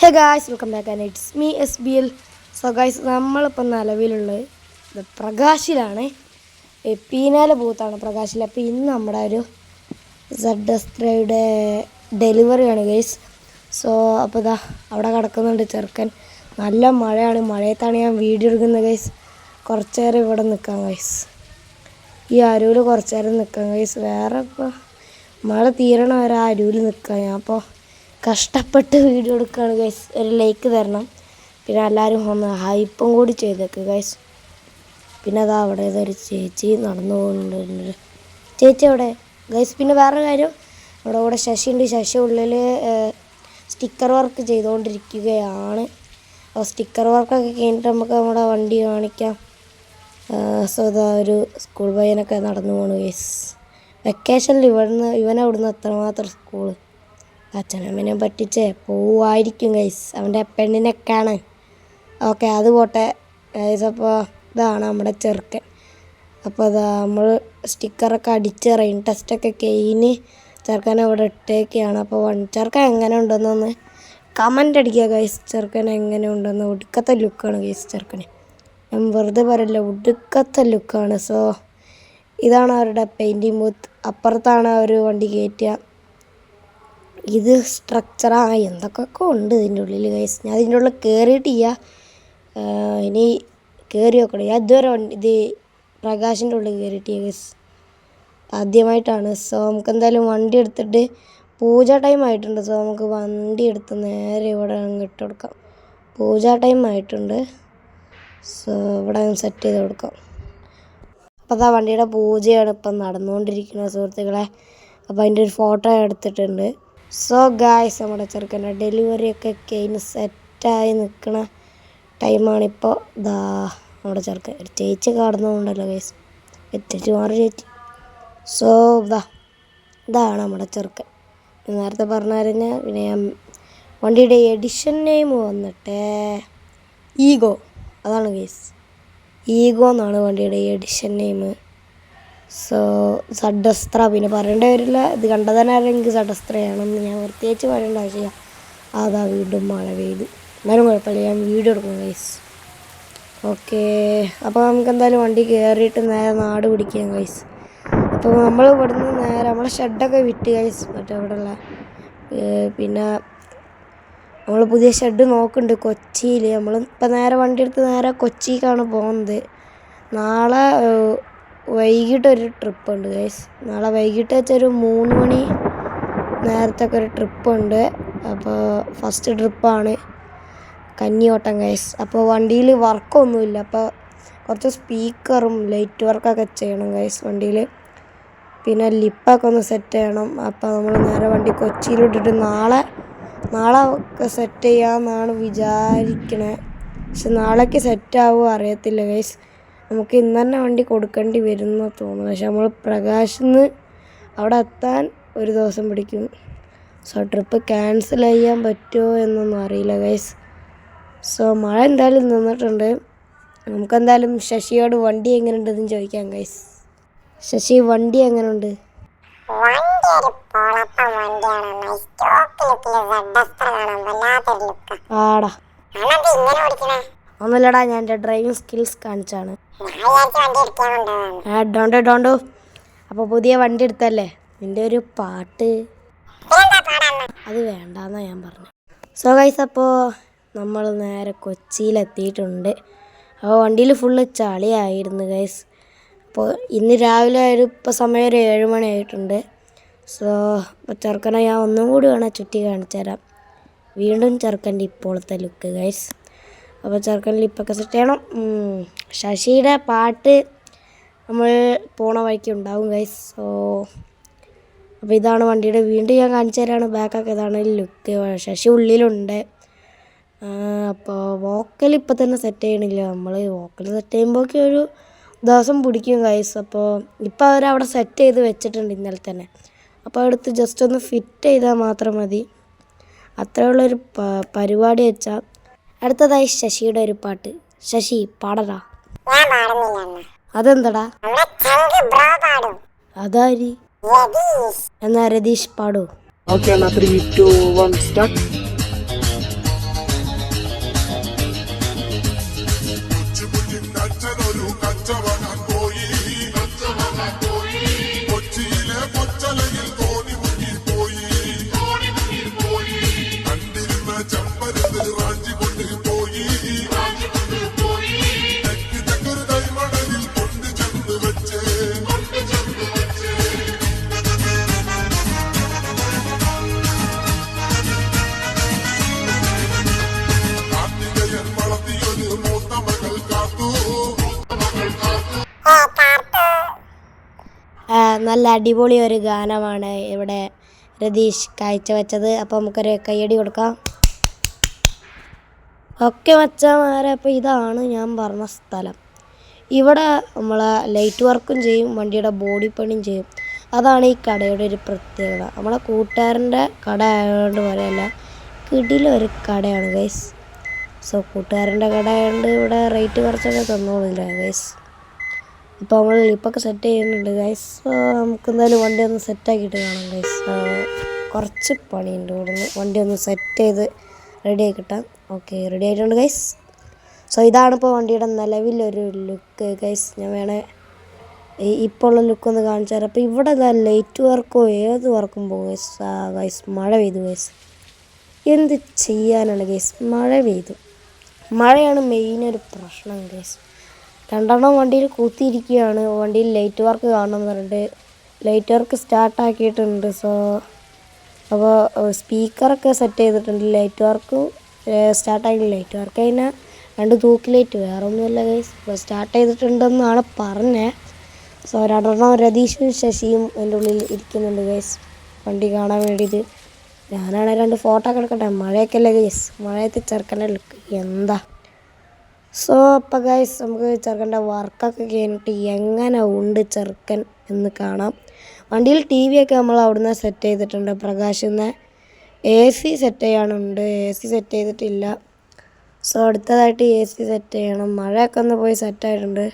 Hey guys welcome back and it's me SBL. So guys നമ്മളിപ്പോൾ നിലവിലുള്ളത് പ്രകാശിലാണ്. പീനാല ബൂത്താണ് പ്രകാശിൽ. അപ്പോൾ ഇന്ന് നമ്മുടെ ഒരു ZS3യുടെ ഡെലിവറിയാണ് ഗൈസ്. സോ അപ്പോൾ ഇതാ അവിടെ കിടക്കുന്നുണ്ട് ചെറുക്കൻ. നല്ല മഴയാണ്, മഴയത്താണ് ഞാൻ വീഡിയോ എടുക്കുന്നത് ഗൈസ്. കുറച്ച് നേരം ഇവിടെ നിൽക്കാം ഗൈസ്, ഈ അരുവിൽ കുറച്ച് നേരം നിൽക്കാം ഗൈസ്. വേറെ ഇപ്പോൾ മഴ തീരണ വരെ ആ അരുവിൽ നിൽക്കാം ഞാൻ. അപ്പോൾ കഷ്ടപ്പെട്ട് വീഡിയോ എടുക്കുകയാണ് ഗൈസ്. ഒരു ലൈക്ക് തരണം, പിന്നെ എല്ലാവരും ഒന്ന് ഹൈപ്പും കൂടി ചെയ്തേക്ക് ഗൈസ്. പിന്നെ അതാ അവിടെ ഏതൊരു ചേച്ചി നടന്നു പോകുന്നുണ്ട്. ചേച്ചി അവിടെ ഗൈസ്. പിന്നെ വേറൊരു കാര്യം, അവിടെ കൂടെ ശശിയുണ്ട്. ശശി ഉള്ളിൽ സ്റ്റിക്കർ വർക്ക് ചെയ്തുകൊണ്ടിരിക്കുകയാണ്. അപ്പോൾ സ്റ്റിക്കർ വർക്കൊക്കെ കഴിഞ്ഞിട്ട് നമുക്ക് നമ്മുടെ വണ്ടി കാണിക്കാം. സോ ഇതാ ഒരു സ്കൂൾ പയ്യനൊക്കെ നടന്നു പോകണം ഗൈസ്. വെക്കേഷനിൽ ഇവനവിടുന്ന് എത്രമാത്രം സ്കൂള് അച്ഛനമ്മനെ പറ്റിച്ചേ പോവായിരിക്കും ഗൈസ്, അവൻ്റെ പെണ്ണിനെ കാണാൻ. ഓക്കെ, അത് പോട്ടെ ഗൈസ്. അപ്പോൾ ഇതാണ് നമ്മുടെ ചെറുക്കൻ. അപ്പോൾ അതാ നമ്മൾ സ്റ്റിക്കറൊക്കെ അടിച്ച് റെയിൻ ടെസ്റ്റൊക്കെ കഴിഞ്ഞ് ചെറുക്കനെ അവിടെ ഇട്ടേക്കാണ്. അപ്പോൾ ചെറുക്കൻ എങ്ങനെ ഉണ്ടെന്നൊന്ന് കമൻ്റ് അടിക്കുക ഗൈസ്. ചെറുക്കൻ എങ്ങനെ ഉണ്ടെന്ന്. ഒടുക്കത്തെ ലുക്കാണ് ഗൈസ് ചെറുക്കന്, ഞാൻ വെറുതെ പറയില്ല, ഒടുക്കത്തെ ലുക്കാണ്. സോ ഇതാണ് അവരുടെ പെയിൻറ്റിങ് ബൂത്ത്. അപ്പുറത്താണ് അവർ വണ്ടി കയറ്റുക. ഇത് സ്ട്രക്ചറാണ്, എന്തൊക്കെ ഉണ്ട് ഇതിൻ്റെ ഉള്ളിൽ ഗൈസ്. ഞാൻ ഇതിൻ്റെ ഉള്ളിൽ കയറിയിട്ടില്ല, ഇനി കയറി നോക്കണം. ഞാൻ ഇതുവരെ ഇത് പ്രകാശിൻ്റെ ഉള്ളിൽ കയറിയിട്ടില്ല ഗൈസ്, ആദ്യമായിട്ടാണ്. സോ നമുക്ക് എന്തായാലും വണ്ടി എടുത്തിട്ട് പൂജ ടൈം ആയിട്ടുണ്ട്. സോ നമുക്ക് വണ്ടി എടുത്ത് നേരെ ഇവിടെ ഇട്ട് കൊടുക്കാം. പൂജ ടൈം ആയിട്ടുണ്ട്. സോ ഇവിടെ സെറ്റ് ചെയ്ത് കൊടുക്കാം. അപ്പോൾ അതാ വണ്ടിയുടെ പൂജയാണ് ഇപ്പം നടന്നുകൊണ്ടിരിക്കുന്നത് സുഹൃത്തുക്കളെ. അപ്പോൾ അതിൻ്റെ ഒരു ഫോട്ടോ എടുത്തിട്ടുണ്ട്. സോ ഗായ്സ്, നമ്മുടെ ചെറുക്കൻ്റെ ഡെലിവറിയൊക്കെ കഴിഞ്ഞ് സെറ്റായി നിൽക്കുന്ന ടൈമാണിപ്പോൾ. ഇതാ നമ്മുടെ ചെറുക്കൻ. ഒരു ചേച്ചി കടന്നുകൊണ്ടല്ലോ ഗൈസ്, ചേച്ചി മാറി ചേച്ചി. സോ ഇതാണ് നമ്മുടെ ചെറുക്കൻ. നേരത്തെ പറഞ്ഞാൽ പിന്നെ ഞാൻ വണ്ടിയുടെ എഡിഷൻ നെയിം വന്നിട്ട് ഈഗോ, അതാണ് ഗൈസ്. ഈഗോ എന്നാണ് വണ്ടിയുടെ എഡിഷൻ നെയിം. സോ ZS3 പിന്നെ പറയേണ്ട വരില്ല, ഇത് കണ്ടാൽ തന്നെ ആരെങ്കിലും ZS3ആണെന്ന് ഞാൻ പ്രത്യേകിച്ച് പറയേണ്ട ആവശ്യമില്ല. അതാ വീണ്ടും മഴ പെയ്തു, എന്നാലും കുഴപ്പമില്ല, ഞാൻ വീഡിയോ എടുക്കും ഗൈസ്. ഓക്കെ, അപ്പോൾ നമുക്ക് എന്തായാലും വണ്ടി കയറിയിട്ട് നേരെ നാട് പിടിക്കാം ഗൈസ്. അപ്പോൾ നമ്മൾ ഇവിടുന്ന് നേരെ നമ്മളെ ഷെഡൊക്കെ വിറ്റ് ഗൈസ്, മറ്റേ ഇവിടെയുള്ള പിന്നെ നമ്മൾ പുതിയ ഷെഡ് നോക്കുന്നുണ്ട് കൊച്ചിയിൽ. നമ്മൾ ഇപ്പം നേരെ വണ്ടി എടുത്ത് നേരെ കൊച്ചിക്കാണ് പോകുന്നത്. നാളെ വൈകിട്ടൊരു ട്രിപ്പുണ്ട് ഗൈസ്. നാളെ വൈകിട്ട് വെച്ചൊരു 3 മണി നേരത്തൊക്കെ ഒരു ട്രിപ്പുണ്ട്. അപ്പോൾ ഫസ്റ്റ് ട്രിപ്പാണ് കന്നിയോട്ടം ഗൈസ്. അപ്പോൾ വണ്ടിയിൽ വർക്കൊന്നുമില്ല, അപ്പോൾ കുറച്ച് സ്പീക്കറും ലൈറ്റ് വർക്കൊക്കെ ചെയ്യണം ഗൈസ് വണ്ടിയിൽ. പിന്നെ ലിപ്പൊക്കെ ഒന്ന് സെറ്റ് ചെയ്യണം. അപ്പോൾ നമ്മൾ നേരെ വണ്ടി കൊച്ചിയിലിട്ടിട്ട് നാളെ ഒക്കെ സെറ്റ് ചെയ്യാമെന്നാണ് വിചാരിക്കണേ. പക്ഷെ നാളേക്ക് സെറ്റാവുമോ അറിയത്തില്ല ഗൈസ്. നമുക്ക് ഇന്ന് തന്നെ വണ്ടി കൊടുക്കേണ്ടി വരുമെന്ന് തോന്നുന്നു. പക്ഷെ നമ്മൾ പ്രകാശിൽ നിന്ന് അവിടെ എത്താൻ ഒരു ദിവസം പിടിക്കും. സോ ട്രിപ്പ് ക്യാൻസൽ ചെയ്യാൻ പറ്റുമോ എന്നൊന്നും അറിയില്ല ഗൈസ്. സോ മഴ എന്തായാലും നിന്നിട്ടുണ്ട്. നമുക്കെന്തായാലും ശശിയോട് വണ്ടി എങ്ങനെയുണ്ടെന്ന് ചോദിക്കാം ഗൈസ്. ശശി, വണ്ടി എങ്ങനെയുണ്ട്? ആടാ ഒന്നുമില്ലടാ, ഞാൻ എൻ്റെ ഡ്രൈവിംഗ് സ്കിൽസ് കാണിച്ചാണ്. ഡോണ്ടോ. അപ്പോൾ പുതിയ വണ്ടി എടുത്തല്ലേ, നിൻ്റെ ഒരു പാട്ട് അത് വേണ്ടാന്നാ ഞാൻ പറഞ്ഞു. സോ ഗൈസ്, അപ്പോൾ നമ്മൾ നേരെ കൊച്ചിയിലെത്തിയിട്ടുണ്ട്. അപ്പോൾ വണ്ടിയിൽ ഫുള്ള് ചളിയായിരുന്നു ഗൈസ്. അപ്പോൾ ഇന്ന് രാവിലെ ഇപ്പോൾ സമയം ഒരു 7 മണി ആയിട്ടുണ്ട്. സോ അപ്പോൾ ചെറുക്കനെ ഞാൻ ഒന്നും കൂടി വേണം ചുറ്റി കാണിച്ചു തരാം. വീണ്ടും ചെറുക്കൻ്റെ ഇപ്പോഴത്തെ ലുക്ക് ഗൈസ്. അപ്പോൾ ചെറുക്കൻ ലിപ്പൊക്കെ സെറ്റ് ചെയ്യണം. ശശിയുടെ പാട്ട് നമ്മൾ പോണ വഴിക്ക് ഉണ്ടാവും ഗൈസ്. സോ അപ്പോൾ ഇതാണ് വണ്ടിയുടെ, വീണ്ടും ഞാൻ കാണിച്ചു തരാണ് ബാക്കൊക്കെ. ഇതാണ് ലുക്ക്. ശശി ഉള്ളിലുണ്ട്. അപ്പോൾ വോക്കൽ ഇപ്പം തന്നെ സെറ്റ് ചെയ്യണില്ല. നമ്മൾ വോക്കൽ സെറ്റ് ചെയ്യുമ്പോഴൊക്കെ ഒരു ദിവസം പിടിക്കും ഗൈസ്. അപ്പോൾ ഇപ്പോൾ അവരവിടെ സെറ്റ് ചെയ്ത് വെച്ചിട്ടുണ്ട് ഇന്നലെ തന്നെ. അപ്പോൾ അടുത്ത് ജസ്റ്റ് ഒന്ന് ഫിറ്റ് ചെയ്താൽ മാത്രം മതി. അത്രയുള്ളൊരു പരിപാടി വെച്ചാൽ. അടുത്തതായി ശശിയുടെ ഒരു പാട്ട്. ശശി പാടടാ. അതെന്തടാ? അതാരി? എന്നാ രതീഷ് പാടൂ. Okay, 3, 2, 1, start. നല്ല അടിപൊളി ഒരു ഗാനമാണ് ഇവിടെ രതീഷ് കാഴ്ചവെച്ചത്. അപ്പോൾ നമുക്കൊരു കയ്യടി കൊടുക്കാം. ഓക്കെ മച്ചാന്മാരെ, അപ്പോൾ ഇതാണ് ഞാൻ പറഞ്ഞ സ്ഥലം. ഇവിടെ നമ്മളെ ലൈറ്റ് വർക്കും ചെയ്യും, വണ്ടിയുടെ ബോഡി പണിയും ചെയ്യും. അതാണ് ഈ കടയുടെ ഒരു പ്രത്യേകത. നമ്മളെ കൂട്ടുകാരൻ്റെ കട ആയതുകൊണ്ട് പറയല്ല, കിടിലൊരു കടയാണ് ഗൈസ്. സോ കൂട്ടുകാരൻ്റെ കട ആയതുകൊണ്ട് ഇവിടെ റേറ്റ് കുറച്ചൊക്കെ തന്നോളില്ല ഗൈസ്. ഇപ്പോൾ നമ്മൾ ലിപ്പൊക്കെ സെറ്റ് ചെയ്യുന്നുണ്ട് ഗൈസ്. നമുക്ക് എന്തായാലും വണ്ടി ഒന്ന് സെറ്റാക്കിയിട്ട് കാണാം ഗൈസ്. കുറച്ച് പണിയുണ്ട് ഇവിടുന്ന് വണ്ടി ഒന്ന് സെറ്റ് ചെയ്ത് റെഡിയാക്കി കിട്ടാം. ഓക്കെ, റെഡി ആയിട്ടുണ്ട് ഗൈസ്. സോ ഇതാണിപ്പോൾ വണ്ടിയുടെ നിലവിലൊരു ലുക്ക് ഗൈസ്. ഞാൻ വേണേ ഇപ്പോൾ ഉള്ള ലുക്കൊന്ന് കാണിച്ചു തരാം. അപ്പോൾ ഇവിടെ ലൈറ്റ് വർക്കോ ഏത് വർക്കും പോകും ഗൈസ്. ഗൈസ് മഴ പെയ്തു ഗൈസ്. എന്ത് ചെയ്യാനാണ് ഗൈസ്, മഴ പെയ്തു. മഴയാണ് മെയിൻ ഒരു പ്രശ്നം ഗൈസ്. 2 വണ്ടിയിൽ കൂത്തിയിരിക്കുകയാണ്. വണ്ടിയിൽ ലൈറ്റ് വർക്ക് കാണണമെന്ന് പറഞ്ഞിട്ട് ലൈറ്റ് വർക്ക് സ്റ്റാർട്ടാക്കിയിട്ടുണ്ട്. സോ അപ്പോൾ സ്പീക്കറൊക്കെ സെറ്റ് ചെയ്തിട്ടുണ്ട്. ലൈറ്റ് വർക്കും സ്റ്റാർട്ടാക്കി. ലൈറ്റ് വർക്ക് കഴിഞ്ഞാൽ 2 തൂക്ക് ലൈറ്റ്, വേറെ ഒന്നുമില്ല ഗൈസ്. ഇപ്പോൾ സ്റ്റാർട്ട് ചെയ്തിട്ടുണ്ടെന്നാണ് പറഞ്ഞത്. സോ 2 രതീഷും ശശിയും എൻ്റെ ഉള്ളിൽ ഇരിക്കുന്നുണ്ട് ഗൈസ്, വണ്ടി കാണാൻ വേണ്ടിയിട്ട്. ഞാനാണെങ്കിൽ 2 ഫോട്ടോ ഒക്കെ എടുക്കട്ടെ. മഴയൊക്കെ അല്ലേ ഗൈസ്, മഴയത്ത് ചെറുക്കൻ്റെ ലുക്ക് എന്താ. സോ അപ്പോൾ ഗൈസ് നമുക്ക് ചെറുക്കൻ്റെ വർക്കൊക്കെ കഴിഞ്ഞിട്ട് എങ്ങനെ ഉണ്ട് ചെറുക്കൻ എന്ന് കാണാം. വണ്ടിയിൽ TV ഒക്കെ നമ്മൾ അവിടുന്ന് സെറ്റ് ചെയ്തിട്ടുണ്ട്. പ്രകാശിന്ന് AC സെറ്റ് ചെയ്യാനുണ്ട്, AC സെറ്റ് ചെയ്തിട്ടില്ല. സോ അടുത്തതായിട്ട് AC സെറ്റ് ചെയ്യണം. മഴയൊക്കെ ഒന്ന് പോയി സെറ്റായിട്ടുണ്ട്.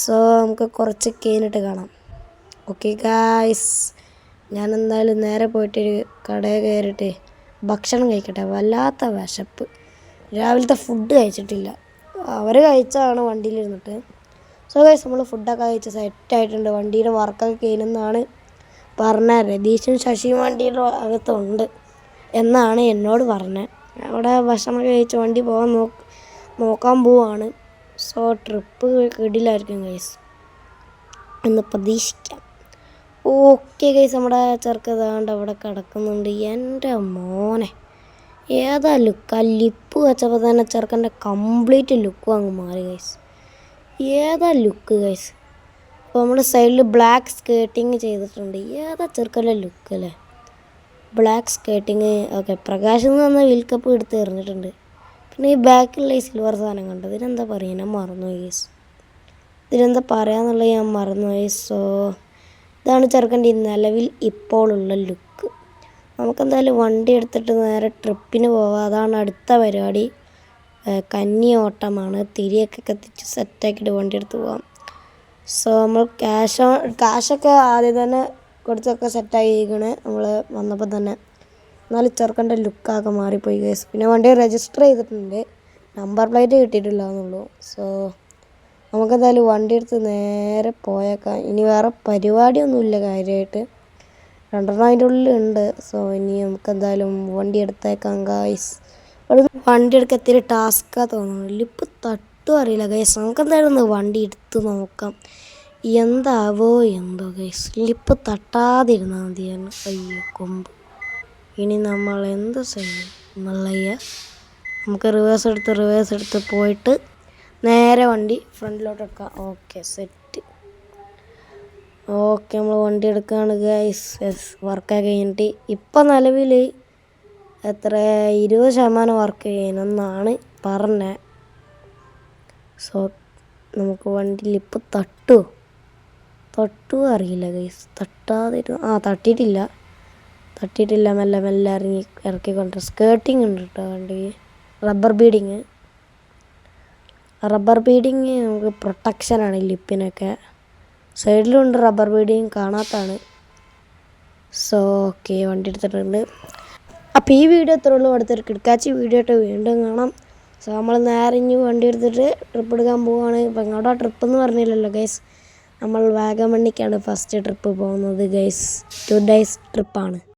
സോ നമുക്ക് കുറച്ച് കഴിഞ്ഞിട്ട് കാണാം. ഓക്കെ ഗൈസ്, ഞാൻ എന്തായാലും നേരെ പോയിട്ടൊരു കടയിൽ കയറിയിട്ട് ഭക്ഷണം കഴിക്കട്ടെ. വല്ലാത്ത വിശപ്പ്, രാവിലത്തെ ഫുഡ് കഴിച്ചിട്ടില്ല. അവർ കഴിച്ചതാണ് വണ്ടിയിലിരുന്നിട്ട്. സോ ഗൈസ് നമ്മൾ ഫുഡൊക്കെ കഴിച്ച് സെറ്റായിട്ടുണ്ട്. വണ്ടിയുടെ വർക്കൊക്കെ കഴിയുമെന്നാണ് പറഞ്ഞത്. രതീഷും ശശിയും വണ്ടിയുടെ അകത്തുണ്ട് എന്നാണ് എന്നോട് പറഞ്ഞത്. അവിടെ ഭക്ഷണം കഴിച്ച് വണ്ടി പോകാൻ നോക്കാൻ പോവാണ്. സോ ട്രിപ്പ് കിടിലായിരിക്കും ഗൈസ് എന്ന് പ്രതീക്ഷിക്കാം. ഓക്കെ ഗൈസ്, നമ്മുടെ ചെറുക്കതാണ്ട് അവിടെ കിടക്കുന്നുണ്ട്. എൻ്റെ മോനെ ഏതാ ലുക്ക്. ആ ലിപ്പ് വെച്ചപ്പോൾ തന്നെ ചെറുക്കൻ്റെ കംപ്ലീറ്റ് ലുക്കും അങ്ങ് മാറി ഗൈസ്. ഏതാ ലുക്ക് ഗൈസ്. അപ്പോൾ നമ്മുടെ സൈഡിൽ ബ്ലാക്ക് സ്കേർട്ടിങ് ചെയ്തിട്ടുണ്ട്. ഏതാ ചെറുക്കൻ്റെ ലുക്ക് അല്ലേ, ബ്ലാക്ക് സ്കേർട്ടിങ്. ഓക്കെ, പ്രകാശിൽ നിന്ന് വന്ന വീൽ കപ്പ് എടുത്ത് എറിഞ്ഞിട്ടുണ്ട്. പിന്നെ ഈ ബാക്കിലുള്ള ഈ സിൽവർ സാധനം കണ്ടത്, ഇതിനെന്താ പറയുക, ഞാൻ മറന്നുപോയി ഗൈസ്. ഇതിനെന്താ പറയാന്നുള്ളത് ഞാൻ മറന്നുപോയി. സോ ഇതാണ് ചെറുക്കൻ്റെ നിലവിൽ ഇപ്പോഴുള്ള ലുക്ക്. നമുക്കെന്തായാലും വണ്ടി എടുത്തിട്ട് നേരെ ട്രിപ്പിന് പോവാം. അതാണ് അടുത്ത പരിപാടി. കന്നി ഓട്ടമാണ്. തിരിയൊക്കെ കത്തിച്ച് സെറ്റാക്കിയിട്ട് വണ്ടി എടുത്ത് പോവാം. സോ നമ്മൾ കാശൊക്കെ ആദ്യം തന്നെ കൊടുത്തൊക്കെ സെറ്റാക്കിയിരിക്കണേ നമ്മൾ വന്നപ്പോൾ തന്നെ. എന്നാലും ചെറുക്കൻ്റെ ലുക്കൊക്കെ മാറിപ്പോയി ഗൈസ്. പിന്നെ വണ്ടി രജിസ്റ്റർ ചെയ്തിട്ടുണ്ട്, നമ്പർ പ്ലേറ്റ് കിട്ടിയിട്ടില്ല എന്നുള്ളൂ. സോ നമുക്കെന്തായാലും വണ്ടി എടുത്ത് നേരെ പോയേക്കാം. ഇനി വേറെ പരിപാടിയൊന്നുമില്ല കാര്യമായിട്ട്. 2 അതിൻ്റെ ഉള്ളിലുണ്ട്. സോ ഇനി നമുക്കെന്തായാലും വണ്ടി എടുത്തേക്കാം ഗൈസ്. വണ്ടി എടുക്കാൻ ഇത്തിരി ടാസ്ക്കാണ് തോന്നുന്നു. ലിപ്പ് തട്ടും അറിയില്ല ഗൈസ്. നമുക്കെന്തായാലും ഒന്ന് വണ്ടി എടുത്ത് നോക്കാം എന്താവോ എന്തോ ഗൈസ്. ലിപ്പ് തട്ടാതിരുന്നാൽ മതിയാണ്. അയ്യോ കൊമ്പ്. ഇനി നമ്മൾ എന്ത് ചെയ്യും മള്ളയ്യ. നമുക്ക് റിവേഴ്സ് എടുത്ത് പോയിട്ട് നേരെ വണ്ടി ഫ്രണ്ടിലോട്ട് എടുക്കാം. Okay set. ഓക്കെ നമ്മൾ വണ്ടി എടുക്കുകയാണ് ഗൈസ്. വർക്കൊക്കെ കഴിഞ്ഞിട്ട് ഇപ്പം നിലവിൽ എത്ര 20% വർക്ക് ചെയ്യണമെന്നാണ് പറഞ്ഞത്. സോ നമുക്ക് വണ്ടി ലിപ്പ് തട്ടുമോ അറിയില്ല ഗൈസ്. തട്ടിയിട്ടില്ല. മെല്ലെ ഇറക്കിക്കൊണ്ട് സ്കേർട്ടിങ് ഉണ്ട് കേട്ടോ വണ്ടി. റബ്ബർ ബീഡിങ് നമുക്ക് പ്രൊട്ടക്ഷനാണ് ലിപ്പിനൊക്കെ. സൈഡിലുണ്ട് റബ്ബർ ബീഡിങ്, കാണാത്താണ്. സോ ഓക്കെ വണ്ടി എടുത്തിട്ടുണ്ട്. അപ്പോൾ ഈ വീഡിയോ ഇത്രേ ഉള്ളൂ. അടുത്തൊരു കിടക്കാച്ചി വീഡിയോ ആയിട്ട് വീണ്ടും കാണാം. സോ നമ്മൾ നേരെ ഇനി വണ്ടി എടുത്തിട്ട് ട്രിപ്പ് എടുക്കാൻ പോവുകയാണ്. ഇപ്പം എങ്ങോട്ടാ ട്രിപ്പ് എന്ന് പറഞ്ഞില്ലല്ലോ ഗൈസ്. നമ്മൾ വാഗമണ്ണിക്കാണ് ഫസ്റ്റ് ട്രിപ്പ് പോകുന്നത് ഗൈസ്. 2 days ട്രിപ്പാണ്.